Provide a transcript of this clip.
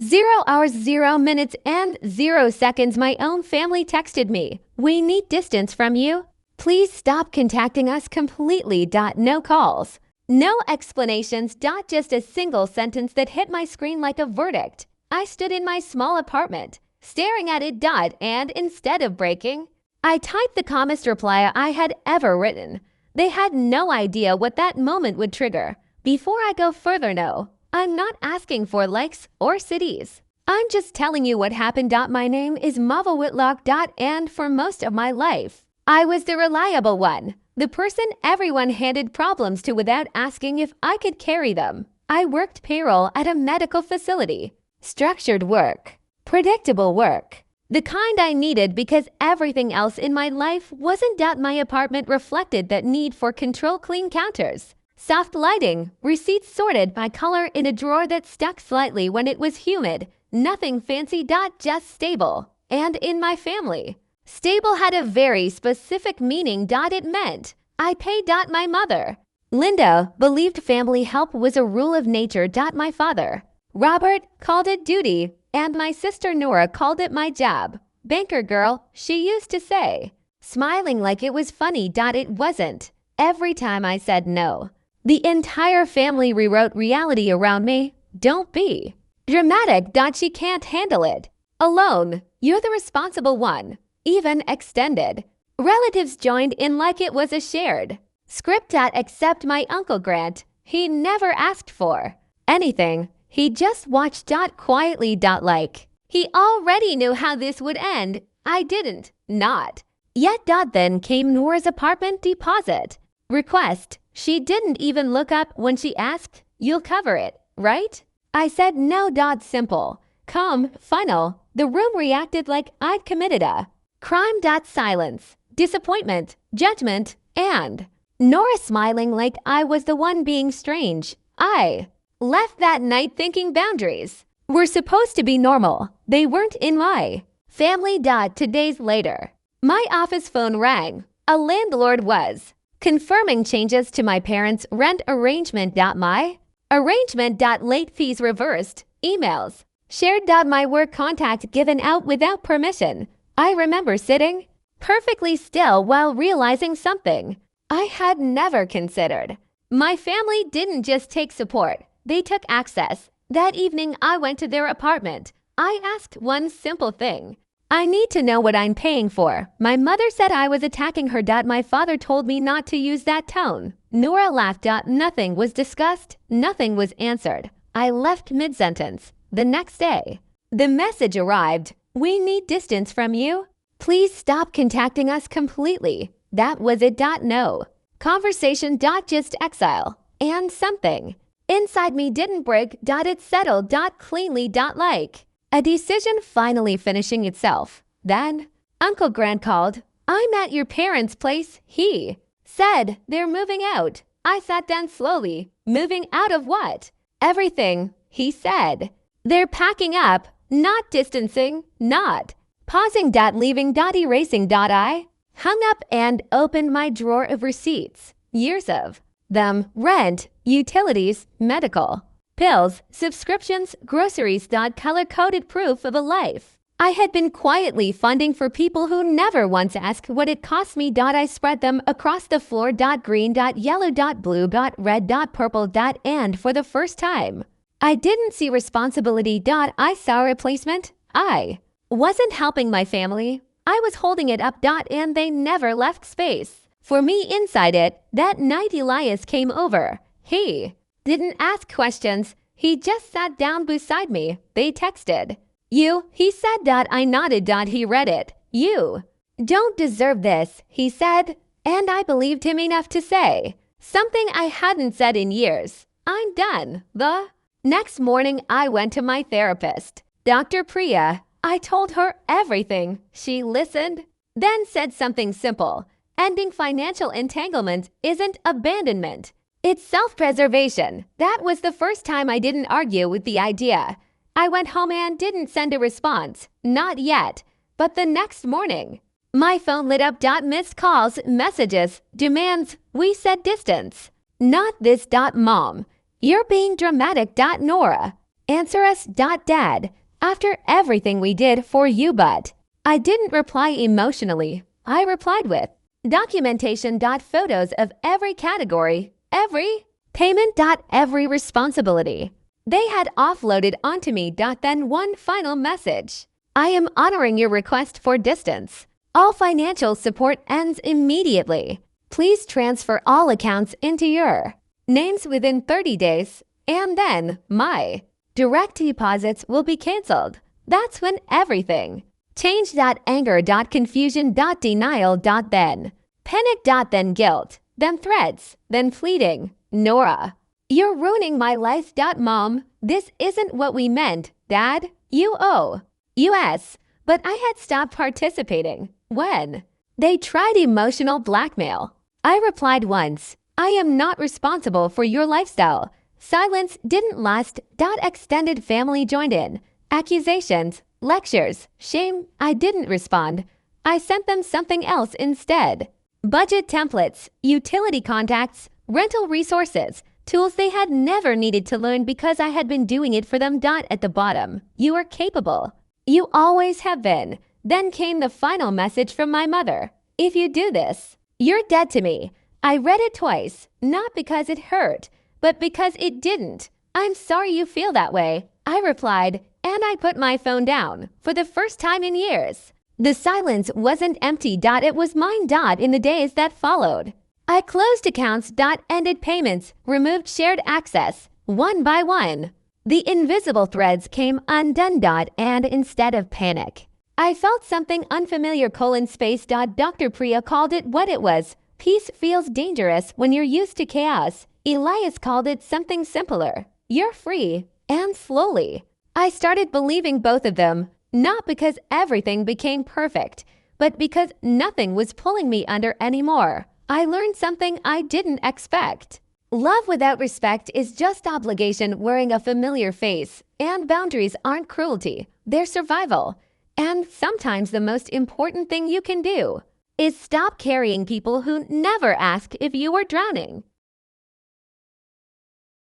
0 hours, 0 minutes, and 0 seconds, my own family texted me. We need distance from you. Please stop contacting us completely. No calls. No explanations. Just a single sentence that hit my screen like a verdict. I stood in my small apartment, staring at it. And instead of breaking, I typed the calmest reply I had ever written. They had no idea what that moment would trigger. Before I go further, no, I'm not asking for likes or cities. I'm just telling you what happened. My name is Mava Whitlock. And for most of my life, I was the reliable one, the person everyone handed problems to without asking if I could carry them. I worked payroll at a medical facility. Structured work. Predictable work. The kind I needed because everything else in my life wasn't. My apartment reflected that need for control. Clean counters, soft lighting, receipts sorted by color in a drawer that stuck slightly when it was humid. Nothing fancy. Just stable. And in my family, stable had a very specific meaning. It meant I paid. My mother, Linda, believed family help was a rule of nature. My father, Robert, called it duty, and my sister Nora called it my job. Banker girl, she used to say, smiling like it was funny. It wasn't. Every time I said no, the entire family rewrote reality around me. Don't be dramatic. She can't handle it alone. You're the responsible one. Even extended relatives joined in like it was a shared script. Except my Uncle Grant. He never asked for anything. He just watched. Quietly. Like he already knew how this would end. I didn't. Not yet. Then came Nora's apartment deposit request. She didn't even look up when she asked, "You'll cover it, right?" I said no. Simple, calm, final. The room reacted like I'd committed a crime. Silence, disappointment, judgment, and Nora smiling like I was the one being strange. I left that night thinking boundaries were supposed to be normal. They weren't in my family. 2 days later, my office phone rang. A landlord was confirming changes to my parents' rent arrangement. My arrangement. Late fees reversed. Emails shared. My work contact given out without permission. I remember sitting perfectly still while realizing something I had never considered. My family didn't just take support, they took access. That evening, I went to their apartment. I asked one simple thing. I need to know what I'm paying for. My mother said I was attacking her. My father told me not to use that tone. Nora laughed. Nothing was discussed. Nothing was answered. I left mid-sentence. The next day, the message arrived. We need distance from you. Please stop contacting us completely. That was it. No conversation. Just exile. And something inside me didn't break. It settled. Cleanly. Like a decision finally finishing itself. Then Uncle Grant called. I'm at your parents' place. He said they're moving out. I sat down slowly. Moving out of what? Everything, he said. They're packing up, not distancing, not pausing. Leaving. Erasing. I hung up and opened my drawer of receipts. Years of them. Rent, utilities, medical, pills, subscriptions, groceries. Color-coded proof of a life I had been quietly funding for people who never once asked what it cost me. I spread them across the floor. Green. Yellow. Blue. Red. Purple. And for the first time, I didn't see responsibility. I saw replacement. I wasn't helping my family. I was holding it up. And they never left space for me inside it. That night Elias came over. He didn't ask questions. He just sat down beside me. They texted. You, he said. I nodded. He read it. You don't deserve this, he said. And I believed him enough to say something I hadn't said in years. I'm done. The next morning, I went to my therapist, Dr. Priya. I told her everything. She listened, then said something simple. Ending financial entanglement isn't abandonment. It's self-preservation. That was the first time I didn't argue with the idea. I went home and didn't send a response. Not yet. But the next morning, my phone lit up. Missed calls, messages, demands. We said distance. Not this. Mom, you're being dramatic. Nora, Answer us. Dad. After everything we did for you, but I didn't reply emotionally. I replied with documentation. Photos of every category, every payment. Every responsibility they had offloaded onto me. Then one final message. I am honoring your request for distance. All financial support ends immediately. Please transfer all accounts into your names within 30 days, and then my direct deposits will be canceled. That's when everything changed. Anger. Confusion. Denial. Then panic. Then guilt. Then threats. Then fleeting. Nora, you're ruining my life. Mom, this isn't what we meant. Dad, you owe US. But I had stopped participating when they tried emotional blackmail. I replied once, I am not responsible for your lifestyle. Silence didn't last. Extended family joined in. Accusations, lectures, shame. I didn't respond. I sent them something else instead. Budget templates, utility contacts, rental resources, tools they had never needed to learn because I had been doing it for them. At the bottom, you are capable. You always have been. Then came the final message from my mother. If you do this, you're dead to me. I read it twice, not because it hurt, but because it didn't. I'm sorry you feel that way, I replied, and I put my phone down for the first time in years. The silence wasn't empty. It was mine. In the days that followed, I closed accounts. Ended payments, removed shared access, one by one. The invisible threads came undone. And instead of panic, I felt something unfamiliar. Dr. Priya called it what it was. Peace feels dangerous when you're used to chaos. Elias called it something simpler. You're free. And slowly, I started believing both of them, not because everything became perfect, but because nothing was pulling me under anymore. I learned something I didn't expect. Love without respect is just obligation wearing a familiar face, and boundaries aren't cruelty, they're survival. And sometimes the most important thing you can do is stop carrying people who never ask if you were drowning.